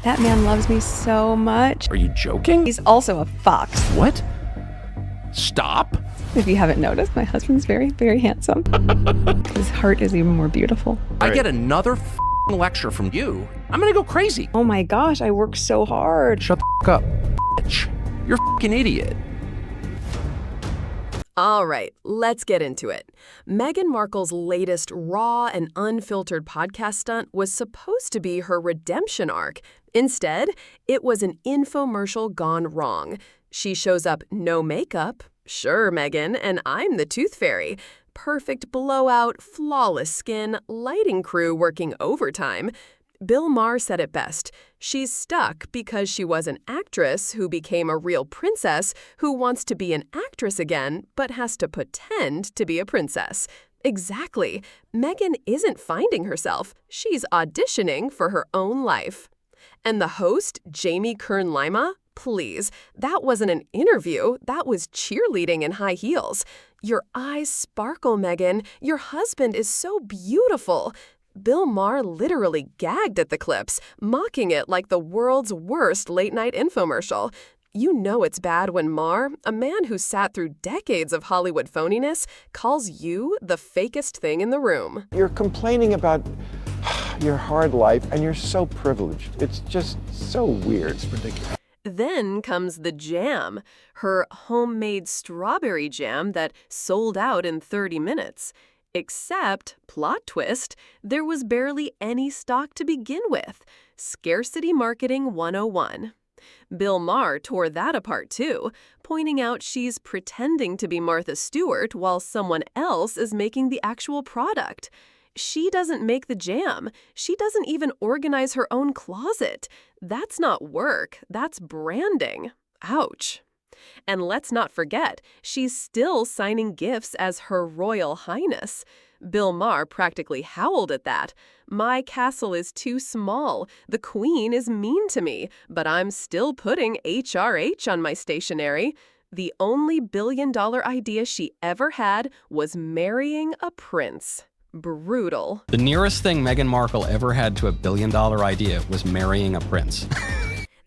That man loves me so much. Are you joking? He's also a fox. What? Stop. If you haven't noticed, my husband's very, very handsome. His heart is even more beautiful. I get another lecture from you, I'm gonna go crazy. Oh my gosh, I work so hard. Shut the up, bitch. You're a fucking idiot. All right, let's get into it. Meghan Markle's latest raw and unfiltered podcast stunt was supposed to be her redemption arc. Instead, it was an infomercial gone wrong. She shows up no makeup. Sure, Meghan, and I'm the tooth fairy. Perfect blowout, flawless skin, lighting crew working overtime. Bill Maher said it best. She's stuck because she was an actress who became a real princess who wants to be an actress again, but has to pretend to be a princess. Exactly. Meghan isn't finding herself. She's auditioning for her own life. And the host, Jamie Kern-Lima? Please, that wasn't an interview. That was cheerleading in high heels. Your eyes sparkle, Meghan. Your husband is so beautiful. Bill Maher literally gagged at the clips, mocking it like the world's worst late-night infomercial. You know it's bad when Maher, a man who sat through decades of Hollywood phoniness, calls you the fakest thing in the room. You're complaining about your hard life, and you're so privileged. It's just so weird. It's ridiculous. Then comes the jam, her homemade strawberry jam that sold out in 30 minutes. Except, plot twist, there was barely any stock to begin with. Scarcity Marketing 101. Bill Maher tore that apart too, pointing out she's pretending to be Martha Stewart while someone else is making the actual product. She doesn't make the jam. She doesn't even organize her own closet. That's not work. That's branding. Ouch. And let's not forget, she's still signing gifts as Her Royal Highness. Bill Maher practically howled at that. My castle is too small. The Queen is mean to me, but I'm still putting HRH on my stationery. The only billion-dollar idea she ever had was marrying a prince. Brutal. The nearest thing Meghan Markle ever had to a billion-dollar idea was marrying a prince.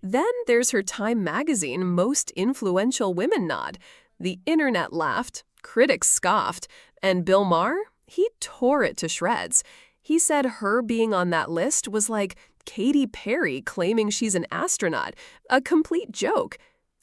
Then there's her Time magazine Most Influential Women nod. The internet laughed, critics scoffed, and Bill Maher, he tore it to shreds. He said her being on that list was like Katy Perry claiming she's an astronaut, a complete joke.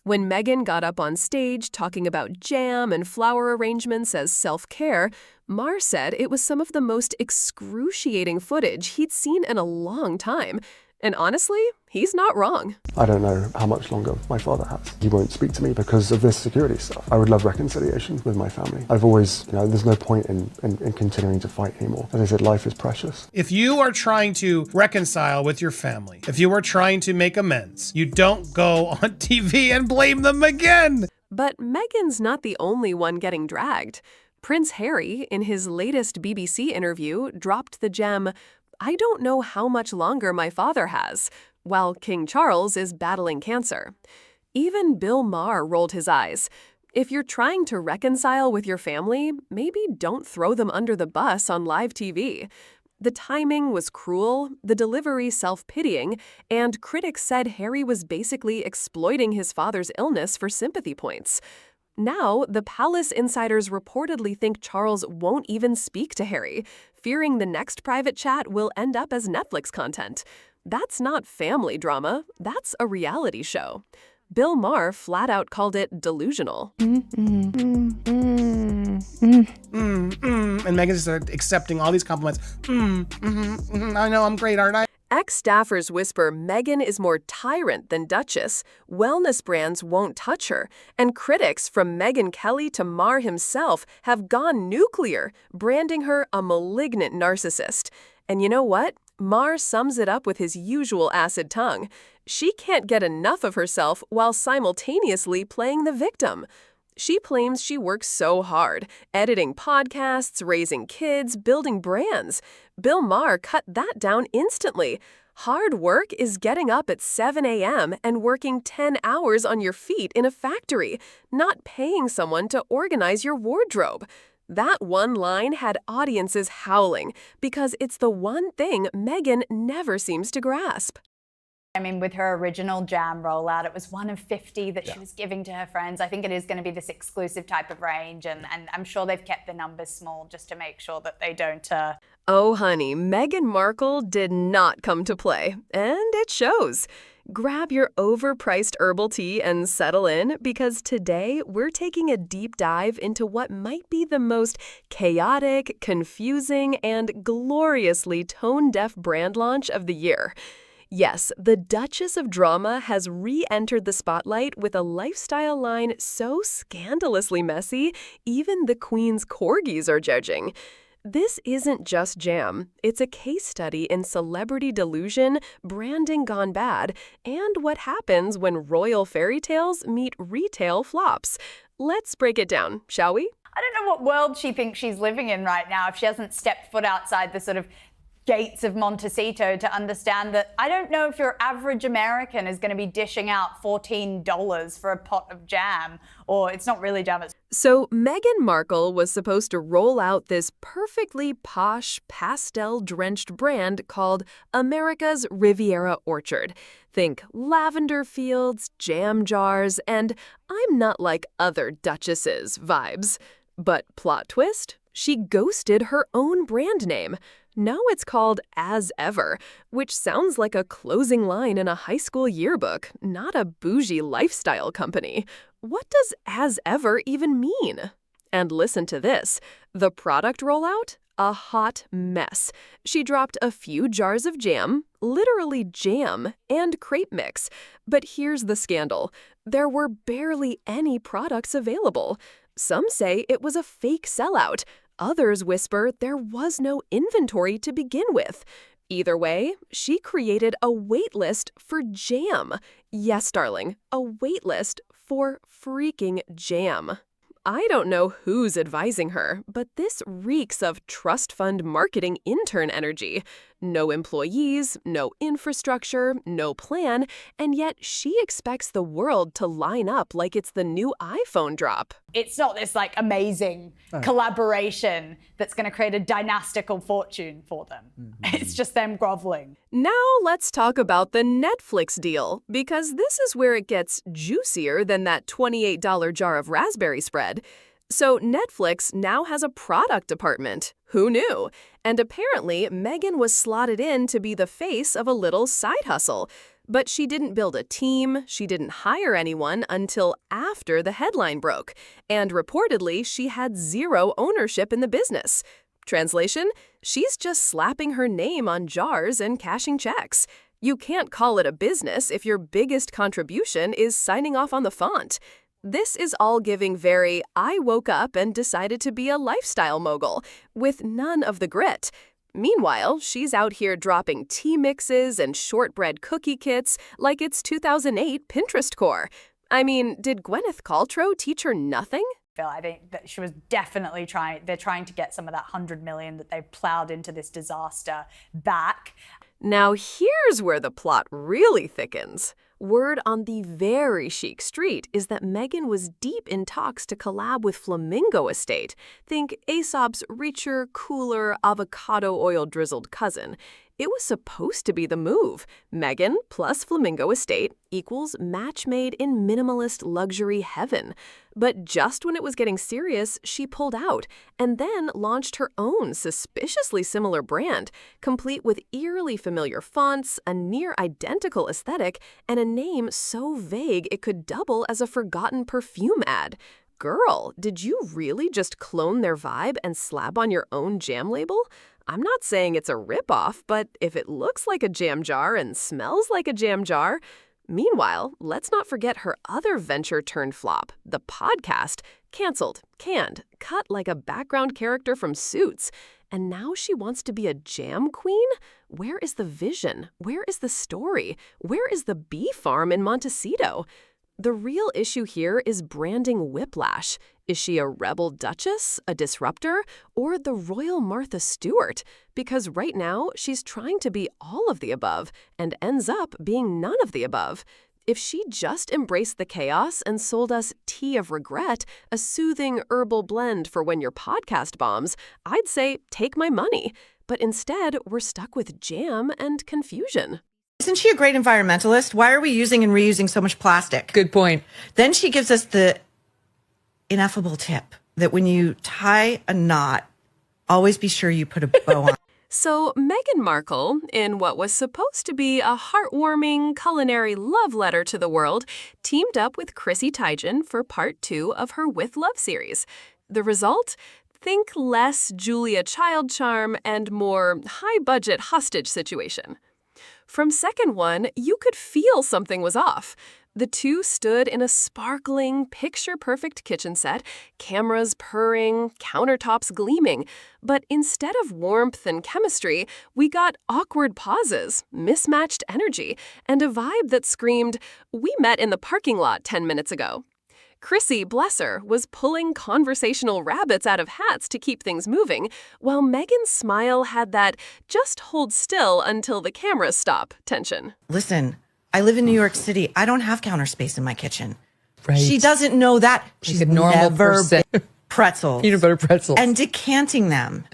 When Meghan got up on stage talking about jam and flower arrangements as self-care, Maher said it was some of the most excruciating footage he'd seen in a long time. And honestly, he's not wrong. I don't know how much longer my father has. He won't speak to me because of this security stuff. I would love reconciliation with my family. I've always, there's no point in continuing to fight anymore. As I said, life is precious. If you are trying to reconcile with your family, if you are trying to make amends, you don't go on TV and blame them again. But Meghan's not the only one getting dragged. Prince Harry, in his latest BBC interview, dropped the gem, "I don't know how much longer my father has," while King Charles is battling cancer. Even Bill Maher rolled his eyes. If you're trying to reconcile with your family, maybe don't throw them under the bus on live TV. The timing was cruel, the delivery self-pitying, and critics said Harry was basically exploiting his father's illness for sympathy points. Now, the palace insiders reportedly think Charles won't even speak to Harry, fearing the next private chat will end up as Netflix content. That's not family drama, that's a reality show. Bill Maher flat out called it delusional. And Meghan's just accepting all these compliments. I know I'm great, aren't I? Ex-staffers whisper Meghan is more tyrant than Duchess, wellness brands won't touch her, and critics from Megyn Kelly to Maher himself have gone nuclear, branding her a malignant narcissist. And you know what? Maher sums it up with his usual acid tongue. She can't get enough of herself while simultaneously playing the victim. She claims she works so hard, editing podcasts, raising kids, building brands. Bill Maher cut that down instantly. Hard work is getting up at 7 a.m. and working 10 hours on your feet in a factory, not paying someone to organize your wardrobe. That one line had audiences howling because it's the one thing Meghan never seems to grasp. I mean, with her original jam rollout, it was one of 50 that she was giving to her friends. I think it is going to be this exclusive type of range, and I'm sure they've kept the numbers small just to make sure that they don't... Oh, honey, Meghan Markle did not come to play, and it shows. Grab your overpriced herbal tea and settle in, because today we're taking a deep dive into what might be the most chaotic, confusing, and gloriously tone-deaf brand launch of the year. Yes, the Duchess of Drama has re-entered the spotlight with a lifestyle line so scandalously messy, even the Queen's corgis are judging. This isn't just jam. It's a case study in celebrity delusion, branding gone bad, and what happens when royal fairy tales meet retail flops. Let's break it down, shall we? I don't know what world she thinks she's living in right now if she hasn't stepped foot outside the sort of gates of Montecito to understand that I don't know if your average American is going to be dishing out $14 for a pot of jam, or it's not really jam. So Meghan Markle was supposed to roll out this perfectly posh, pastel-drenched brand called America's Riviera Orchard. Think lavender fields, jam jars, and I'm not like other duchesses vibes. But plot twist? She ghosted her own brand name. Now it's called As Ever, which sounds like a closing line in a high school yearbook, not a bougie lifestyle company. What does As Ever even mean? And listen to this. The product rollout? A hot mess. She dropped a few jars of jam, literally jam, and crepe mix. But here's the scandal. There were barely any products available. Some say it was a fake sellout. Others whisper there was no inventory to begin with. Either way, she created a wait list for jam. Yes, darling, a wait list for freaking jam. I don't know who's advising her, but this reeks of trust fund marketing intern energy. No employees, no infrastructure, no plan, and yet she expects the world to line up like it's the new iPhone drop. It's not this like amazing collaboration that's going to create a dynastical fortune for them. It's just them groveling. Now let's talk about the Netflix deal, because this is where it gets juicier than that $28 jar of raspberry spread. So Netflix now has a product department. Who knew? And apparently, Meghan was slotted in to be the face of a little side hustle. But she didn't build a team, she didn't hire anyone until after the headline broke. And reportedly, she had zero ownership in the business. Translation? She's just slapping her name on jars and cashing checks. You can't call it a business if your biggest contribution is signing off on the font. This is all giving very, I woke up and decided to be a lifestyle mogul, with none of the grit. Meanwhile, she's out here dropping tea mixes and shortbread cookie kits like it's 2008 Pinterest core. I mean, did Gwyneth Paltrow teach her nothing? I think that she was definitely they're trying to get some of that 100 million that they've plowed into this disaster back. Now here's where the plot really thickens. Word on the very chic street is that Meghan was deep in talks to collab with Flamingo Estate. Think Aesop's richer, cooler, avocado oil-drizzled cousin. It was supposed to be the move. Meghan plus Flamingo Estate equals match made in minimalist luxury heaven. But just when it was getting serious, she pulled out and then launched her own suspiciously similar brand, complete with eerily familiar fonts, a near-identical aesthetic, and a name so vague it could double as a forgotten perfume ad. Girl, did you really just clone their vibe and slap on your own jam label? I'm not saying it's a ripoff, but if it looks like a jam jar and smells like a jam jar... Meanwhile, let's not forget her other venture turned flop, the podcast, canceled, canned, cut like a background character from Suits. And now she wants to be a jam queen? Where is the vision? Where is the story? Where is the bee farm in Montecito? The real issue here is branding whiplash. Is she a rebel duchess, a disruptor, or the royal Martha Stewart? Because right now, she's trying to be all of the above and ends up being none of the above. If she just embraced the chaos and sold us tea of regret, a soothing herbal blend for when your podcast bombs, I'd say take my money. But instead, we're stuck with jam and confusion. Isn't she a great environmentalist? Why are we using and reusing so much plastic? Good point. Then she gives us the ineffable tip that when you tie a knot, always be sure you put a bow on. So Meghan Markle, in what was supposed to be a heartwarming culinary love letter to the world, teamed up with Chrissy Teigen for part 2 of her With Love series. The result? Think less Julia Child charm and more high-budget hostage situation. From second one, you could feel something was off. The two stood in a sparkling, picture-perfect kitchen set, cameras purring, countertops gleaming. But instead of warmth and chemistry, we got awkward pauses, mismatched energy, and a vibe that screamed, "We met in the parking lot 10 minutes ago." Chrissy, bless her, was pulling conversational rabbits out of hats to keep things moving, while Meghan's smile had that "just hold still until the cameras stop" tension. Listen, I live in New York City. I don't have counter space in my kitchen. Right. She doesn't know that. She's a normal never person. been pretzels. Peanut butter pretzels. And decanting them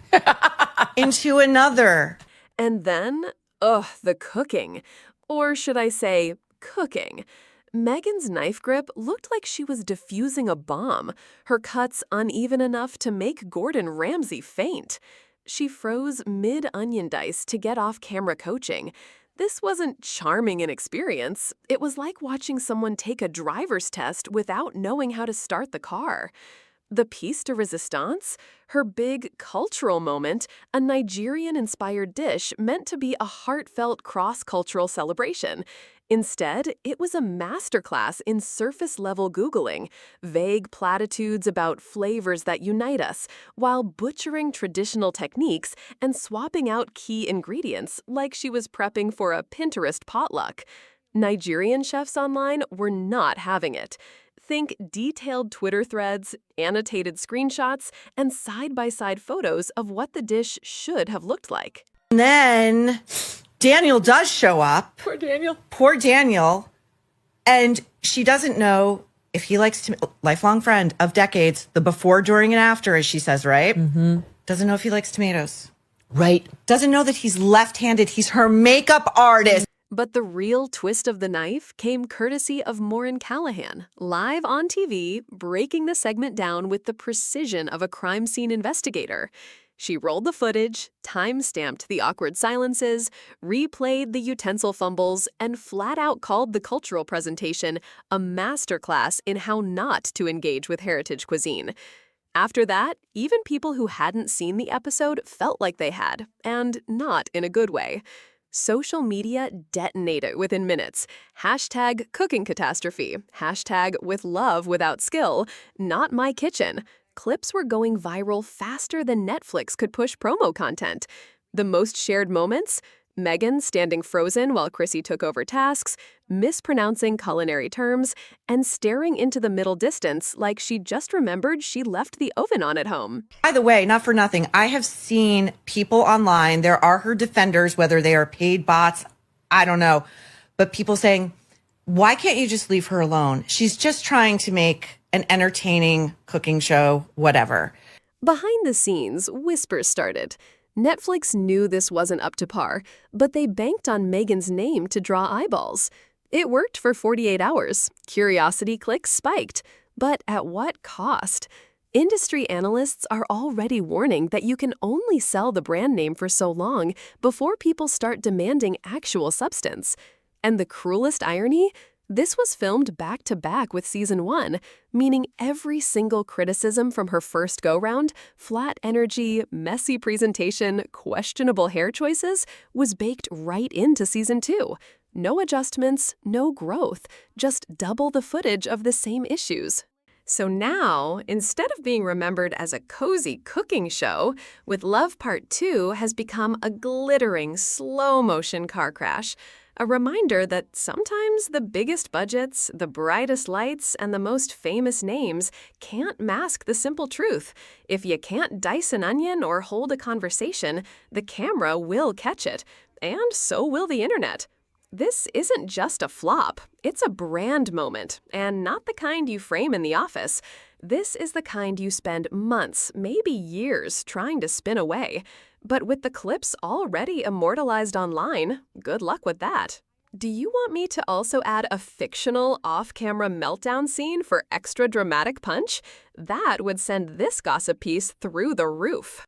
into another. And then, the cooking. Or should I say, cooking. Meghan's knife grip looked like she was defusing a bomb, her cuts uneven enough to make Gordon Ramsay faint. She froze mid-onion dice to get off-camera coaching. This wasn't charming in experience. It was like watching someone take a driver's test without knowing how to start the car. The piece de resistance, her big cultural moment, a Nigerian-inspired dish meant to be a heartfelt cross-cultural celebration. Instead, it was a masterclass in surface-level Googling, vague platitudes about flavors that unite us, while butchering traditional techniques and swapping out key ingredients like she was prepping for a Pinterest potluck. Nigerian chefs online were not having it. Think detailed Twitter threads, annotated screenshots, and side-by-side photos of what the dish should have looked like. And then Daniel does show up. Poor Daniel. Poor Daniel. And she doesn't know if he likes to, lifelong friend of decades, the before, during, and after, as she says, right? Mm-hmm. Doesn't know if he likes tomatoes. Right. Doesn't know that he's left-handed. He's her makeup artist. But the real twist of the knife came courtesy of Maureen Callahan, live on TV, breaking the segment down with the precision of a crime scene investigator. She rolled the footage, time-stamped the awkward silences, replayed the utensil fumbles, and flat-out called the cultural presentation a masterclass in how not to engage with heritage cuisine. After that, even people who hadn't seen the episode felt like they had, and not in a good way. Social media detonated within minutes. Hashtag cooking catastrophe. Hashtag with love without skill. Not my kitchen. Clips were going viral faster than Netflix could push promo content. The most shared moments? Meghan standing frozen while Chrissy took over tasks, mispronouncing culinary terms, and staring into the middle distance like she just remembered she left the oven on at home. By the way, not for nothing, I have seen people online, there are her defenders, whether they are paid bots, I don't know, but people saying, why can't you just leave her alone? She's just trying to make an entertaining cooking show, whatever. Behind the scenes, whispers started. Netflix knew this wasn't up to par, but they banked on Meghan's name to draw eyeballs. It worked for 48 hours. Curiosity clicks spiked. But at what cost? Industry analysts are already warning that you can only sell the brand name for so long before people start demanding actual substance. And the cruelest irony? This was filmed back-to-back with Season 1, meaning every single criticism from her first go-round, flat energy, messy presentation, questionable hair choices, was baked right into Season 2. No adjustments, no growth, just double the footage of the same issues. So now, instead of being remembered as a cozy cooking show, With Love Part 2 has become a glittering, slow-motion car crash. A reminder that sometimes the biggest budgets, the brightest lights, and the most famous names can't mask the simple truth. If you can't dice an onion or hold a conversation, the camera will catch it, and so will the internet. This isn't just a flop, it's a brand moment, and not the kind you frame in the office. This is the kind you spend months, maybe years, trying to spin away. But with the clips already immortalized online, good luck with that. Do you want me to also add a fictional off-camera meltdown scene for extra dramatic punch? That would send this gossip piece through the roof.